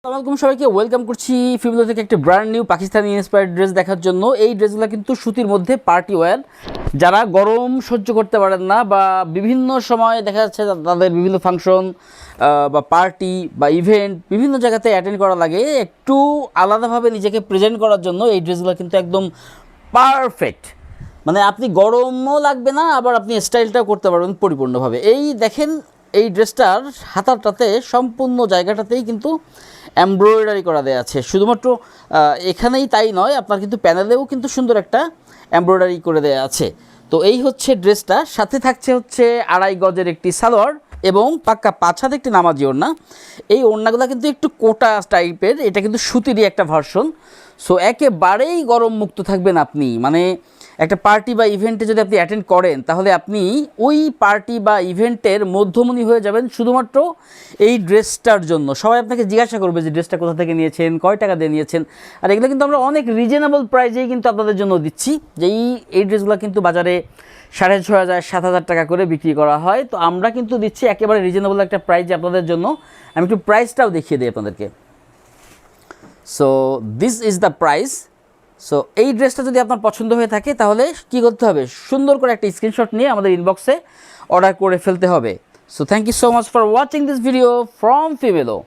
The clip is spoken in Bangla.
আসসালামু সবাইকে ওয়েলকাম করছি ফিমেলো থেকে একটা brand new Pakistani inspired dress দেখার জন্য। এই ড্রেসগুলো কিন্তু সুতির মধ্যে পার্টি ওয়্যার, যারা গরম সহ্য করতে পারেন না বা বিভিন্ন সময় দেখা যাচ্ছে তাদের বিভিন্ন ফাংশন বা পার্টি বা ইভেন্ট বিভিন্ন জায়গাতে অ্যাটেন্ড করা লাগে, একটু আলাদাভাবে নিজেকে প্রেজেন্ট করার জন্য এই ড্রেসগুলো কিন্তু একদম পারফেক্ট। মানে আপনি গরমও লাগবে না, আবার আপনি স্টাইলটাও করতে পারবেন পরিপূর্ণভাবে। এই দেখেন, এই ড্রেসটার হাতাটাতে সম্পূর্ণ জায়গাটাতেই কিন্তু এমব্রয়ডারি করা দেওয়া আছে। শুধুমাত্র এখানেই তাই নয়, আপনার কিন্তু প্যানেলেও কিন্তু সুন্দর একটা এমব্রয়ডারি করে দেওয়া আছে। তো এই হচ্ছে ড্রেসটা, সাথে থাকছে হচ্ছে 2.5 গজের একটি সালোয়ার এবং পাক্কা 5 হাত একটি নামাজি ওড়না। এই ওড়নাগুলো কিন্তু একটু কোটা টাইপের, এটা কিন্তু সুতিরই একটা ভার্সন। সো একেবারেই গরম মুক্ত থাকবেন আপনি। মানে একটা পার্টি বা ইভেন্টে যদি আপনি অ্যাটেন্ড করেন, তাহলে আপনি ওই পার্টি বা ইভেন্টের মধ্যমণি হয়ে যাবেন শুধুমাত্র এই ড্রেসটার জন্য। সবাই আপনাকে জিজ্ঞাসা করবে যে ড্রেসটা কোথা থেকে নিয়েছেন, কয় টাকা দিয়ে নিয়েছেন। আর এগুলো কিন্তু আমরা অনেক রিজনেবল প্রাইসেই কিন্তু আপনাদের জন্য দিচ্ছি। যে এই ড্রেসগুলো কিন্তু বাজারে 6,500 7,000 টাকা করে বিক্রি করা হয়, তো আমরা কিন্তু দিচ্ছি একেবারে রিজনেবল একটা প্রাইসে আপনাদের জন্য। আমি একটু প্রাইসটাও দেখিয়ে দিই আপনাদেরকে। So this is the price. So এই ড্রেসটা যদি আপনার পছন্দ হয়ে থাকে, তাহলে কি করতে হবে, সুন্দর করে একটা স্ক্রিনশট নিয়ে আমাদের ইনবক্সে অর্ডার করে ফেলতে হবে। So thank you so much for watching this video from ফিমেলো।